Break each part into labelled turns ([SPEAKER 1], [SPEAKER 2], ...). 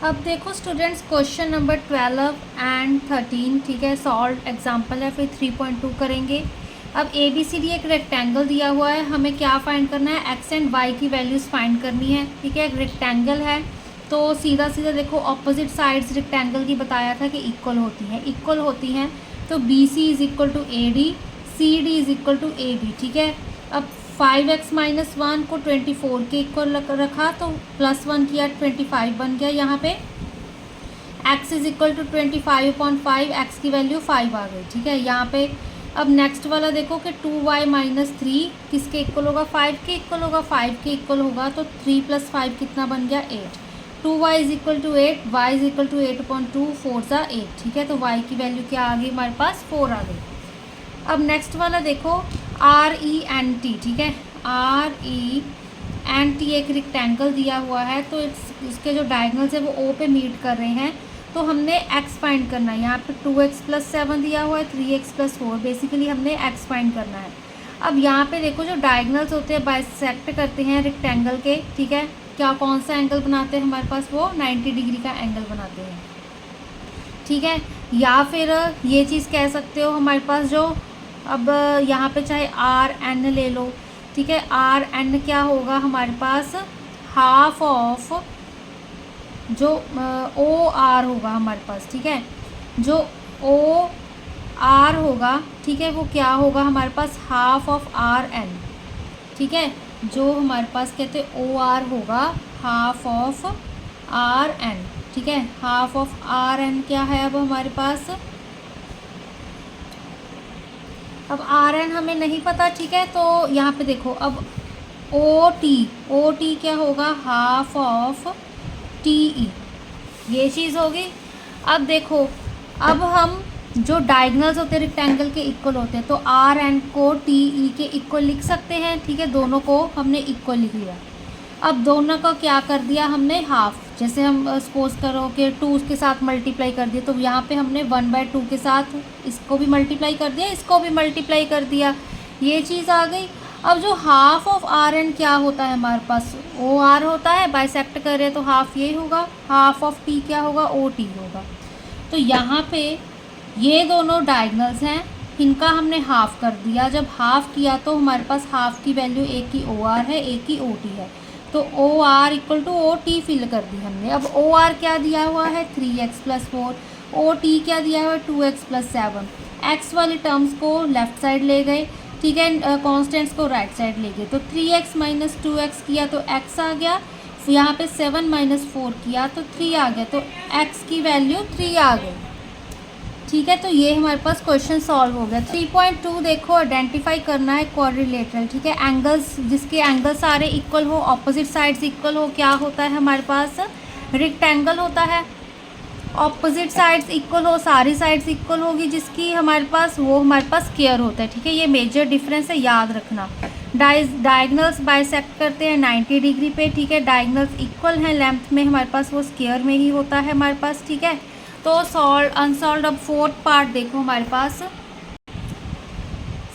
[SPEAKER 1] अब देखो students, question number 12 and 13, ठीक है, सॉल्व एग्जाम्पल है, फिर 3.2 करेंगे। अब ए बी सी डी एक रेक्टेंगल दिया हुआ है, हमें क्या फाइंड करना है, एक्स एंड वाई की वैल्यूज़ फाइंड करनी है। ठीक है, एक रेक्टेंगल है तो सीधा सीधा देखो ऑपोजिट साइड्स रेक्टेंगल की बताया था कि इक्वल होती हैं। तो B C is equal to A D, C D is equal to A B. ठीक है, अब 5x-1 को 24 के इक्वल रखा तो +1 किया 25 बन गया। यहाँ पे x is equal to 25/5, x की वैल्यू 5 आ गई। ठीक है, यहाँ पे अब नेक्स्ट वाला देखो कि 2y-3 किसके इक्वल होगा, 5 के इक्वल होगा, 5 के इक्वल होगा तो 3 + 5 कितना बन गया, 8। 2y is equal to 8, y is equal to 8/2, 4 सा 8। ठीक है, तो y की वैल्यू क्या आ गई हमारे पास, 4 आ गई। अब नेक्स्ट वाला देखो RENT। ठीक है, RENT एक रेक्टेंगल दिया हुआ है तो इसके जो डायगोनल्स है वो O पे मीट कर रहे हैं, तो हमने x फाइंड करना है। यहाँ पे 2x + 7 दिया हुआ है, 3x + 4, बेसिकली हमने x फाइंड करना है। अब यहाँ पे देखो जो डायगोनल्स होते हैं बाइसेक्ट करते हैं रेक्टेंगल के। ठीक है, क्या कौन सा एंगल बनाते हैं हमारे पास, वो 90 डिग्री का एंगल बनाते हैं। ठीक है, या फिर ये चीज़ कह सकते हो हमारे पास जो, अब यहाँ पे चाहे RN ले लो। ठीक है, RN क्या होगा हमारे पास, हाफ ऑफ जो OR होगा हमारे पास। ठीक है, जो OR होगा, ठीक है, वो क्या होगा हमारे पास, हाफ ऑफ RN। ठीक है, जो हमारे पास कहते हैं OR होगा हाफ ऑफ RN। ठीक है, हाफ ऑफ RN क्या है अब हमारे पास, अब RN हमें नहीं पता। ठीक है, तो यहाँ पे देखो अब OT क्या होगा, हाफ ऑफ TE, ये चीज़ होगी। अब देखो, अब हम जो डायगोनल्स होते हैं रेक्टेंगल के इक्वल होते हैं तो RN को TE के इक्वल लिख सकते हैं। ठीक है, दोनों को हमने इक्वल लिख लिया। अब दोनों का क्या कर दिया हमने, हाफ। जैसे हम सपोज करो कि 2 के साथ मल्टीप्लाई कर दिया, तो यहाँ पे हमने 1/2 के साथ इसको भी मल्टीप्लाई कर दिया, इसको भी मल्टीप्लाई कर दिया, ये चीज़ आ गई। अब जो हाफ ऑफ RN क्या होता है हमारे पास, OR होता है, बाइसेक्ट कर रहे हैं तो हाफ ये होगा, हाफ ऑफ T क्या होगा, OT होगा। तो यहाँ पे ये दोनों डायगोनल्स हैं, इनका हमने हाफ कर दिया। जब हाफ किया तो हमारे पास हाफ की वैल्यू एक की OR है, एक की OT है, तो OR equal to OT fill कर दी हमने। अब OR क्या दिया हुआ है, 3x + 4, OT क्या दिया हुआ है, 2x + 7। x वाले टर्म्स को लेफ़्ट साइड ले गए, ठीक है, कॉन्स्टेंट्स को राइट साइड ले गए, तो 3x - 2x किया तो x आ गया, यहाँ पे 7 - 4 किया तो 3 आ गया, तो x की वैल्यू 3 आ गई। ठीक है, तो ये हमारे पास क्वेश्चन सॉल्व हो गया। 3.2 देखो, आइडेंटिफाई करना है क्वाड्रिलेटरल। ठीक है, एंगल्स जिसके एंगल सारे इक्वल हो, ऑपोजिट साइड्स इक्वल हो, क्या होता है हमारे पास, रेक्टेंगल होता है। ऑपोजिट साइड्स इक्वल हो, सारी साइड्स इक्वल होगी जिसकी हमारे पास, वो हमारे पास स्क्वायर होता है। ठीक है, ये मेजर डिफरेंस है, याद रखना। डायगोनल्स बाइसेक्ट करते हैं 90 डिग्री पे। ठीक है, डायगोनल्स इक्वल हैं लेंथ में हमारे पास, वो स्क्वायर में ही होता है हमारे पास। ठीक है, तो सॉल्व अनसॉल्व। अब फोर्थ पार्ट देखो हमारे पास,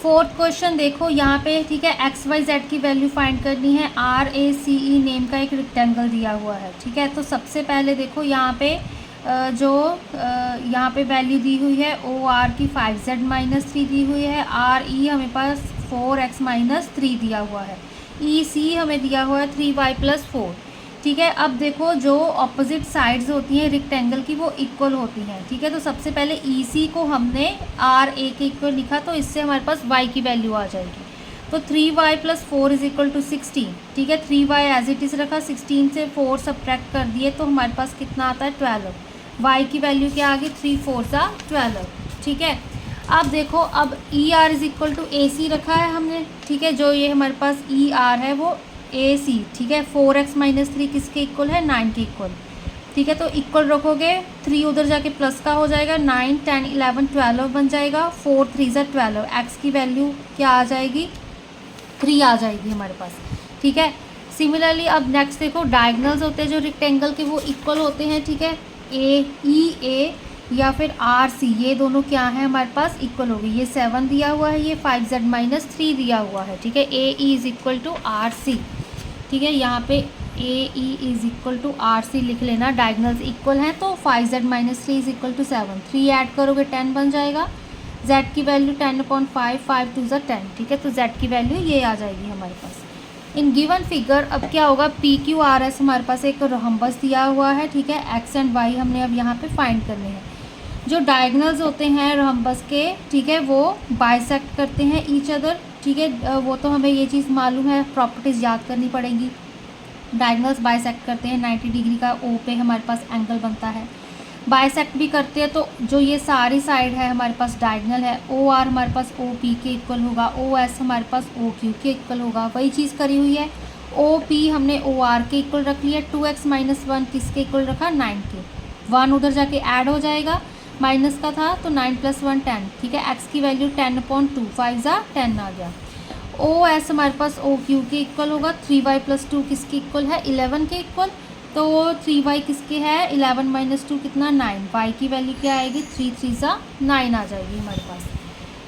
[SPEAKER 1] फोर्थ क्वेश्चन देखो यहाँ पे। ठीक है, XYZ की वैल्यू फाइंड करनी है। RACE नेम का एक रेक्टेंगल दिया हुआ है। ठीक है, तो सबसे पहले देखो यहाँ पे यहाँ पे वैल्यू दी हुई है OR की 5Z - 3 दी हुई है। RE हमें पास 4x - 3 दिया हुआ है। EC हमें दिया हुआ है 3y + 4। ठीक है, अब देखो जो ऑपोजिट साइड्स होती हैं रेक्टेंगल की वो इक्वल होती हैं। ठीक है, तो सबसे पहले EC को हमने RA के इक्वल लिखा, तो इससे हमारे पास y की वैल्यू आ जाएगी। तो 3y + 4 = 16। ठीक है, 3y एज इट इज़ रखा, 16 से 4 सब्ट्रैक्ट कर दिए तो हमारे पास कितना आता है, 12। y की वैल्यू क्या आ गई, 3 × 4 = 12। ठीक है, अब देखो, अब ER = AC रखा है हमने। ठीक है, जो ये हमारे पास ER है वो AC। ठीक है, 4x - 3 किसके इक्वल है, 9 के इक्वल। ठीक है, तो इक्वल रखोगे, 3 उधर जाके प्लस का हो जाएगा, 9 10 11 12 बन जाएगा, 4 3 = 12। x की वैल्यू क्या आ जाएगी, 3 आ जाएगी हमारे पास। ठीक है, सिमिलरली अब नेक्स्ट देखो, डायगोनल्स होते हैं जो रेक्टेंगल के वो इक्वल होते हैं। ठीक है, EA या फिर RC, ये दोनों क्या है हमारे पास, इक्वल होगी। ये 7 दिया हुआ है, ये 5Z - 3 दिया हुआ है। ठीक है, AE = RC। ठीक है, यहाँ पे AE is equal to RC लिख लेना, डायगनल्स इक्वल हैं तो 5Z minus 3 is equal to 7, 3 add करोगे 10 बन जाएगा, Z की वैल्यू 10/5, 5 2 ज़ा 10, ठीक है, तो Z की वैल्यू ये आ जाएगी हमारे पास। इन गिवन फिगर अब क्या होगा, PQRS हमारे पास एक रोहम्बस दिया हुआ है, ठीक है, X एंड Y हमने अब यहाँ पे फाइंड करने हैं। जो डायगनल्स होते हैं रोहम्बस के, ठीक है, वो बाइसेक्ट करते हैं ईच अदर, ठीक है, वो तो हमें ये चीज़ मालूम है, प्रॉपर्टीज़ याद करनी पड़ेगी। डायगनल्स बाइसेक्ट करते हैं, 90 डिग्री का O पे हमारे पास एंगल बनता है। बाइसेक्ट भी करते हैं तो जो ये सारी साइड है हमारे पास डायगनल है, OR हमारे पास OP के इक्वल होगा, OS हमारे पास OQ के इक्वल होगा, वही चीज़ करी हुई है। OP हमने OR के इक्वल रख लिया, 2x माइनस 1 किसके इक्वल रखा, 9 के, 1 उधर जाके ऐड हो जाएगा, माइनस का था तो 9 + 1 10, ठीक है, x की वैल्यू 10/2, 5 ज़ा 10 आ गया। OS हमारे पास OQ के इक्वल होगा, 3y + 2 किसके इक्वल है, 11 के इक्वल, तो 3y किसके है, 11 माइनस 2 कितना, 9, y की वैल्यू क्या आएगी, 3 3 ज़ा 9 आ जाएगी हमारे पास,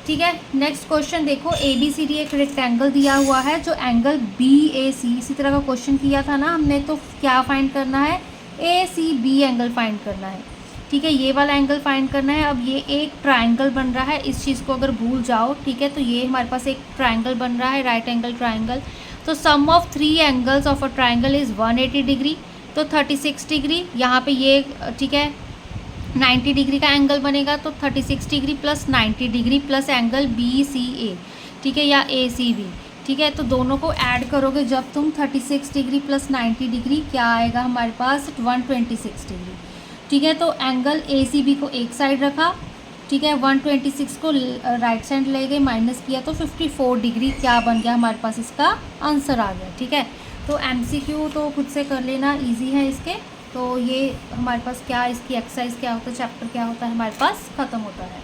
[SPEAKER 1] ठीक है। नेक्स्ट क्वेश्चन देखो, ABCD एक रेक्टेंगल दिया हुआ है, जो एंगल BAC, इसी तरह का क्वेश्चन किया था ना हमने, तो क्या फाइंड करना है, ACB एंगल फाइंड करना है, ठीक है, ये वाला एंगल फाइंड करना है। अब ये एक ट्राइंगल बन रहा है, इस चीज़ को अगर भूल जाओ, ठीक है, तो ये हमारे पास एक ट्राइंगल बन रहा है, राइट एंगल ट्राइंगल, तो sum of 3 angles of a triangle is 180 degree, तो 36 डिग्री, यहाँ पे ये, ठीक है, 90 डिग्री का एंगल बनेगा, तो 36 degree plus 90 degree plus angle BCA, ठीक है, या ACB, ठीक है, तो दोनों को ऐड करोगे जब तुम 36 डिग्री प्लस 90 डिग्री क्या आएगा हमारे पास, 126 डिग्री, ठीक है, तो एंगल ACB को एक साइड रखा, ठीक है, 126 को राइट साइड ले गए, माइनस किया तो 54 डिग्री क्या बन गया हमारे पास, इसका आंसर आ गया, ठीक है। तो MCQ तो खुद से कर लेना, इजी है इसके, तो ये हमारे पास क्या, इसकी एक्सरसाइज क्या होता है, चैप्टर क्या होता है हमारे पास ख़त्म होता है।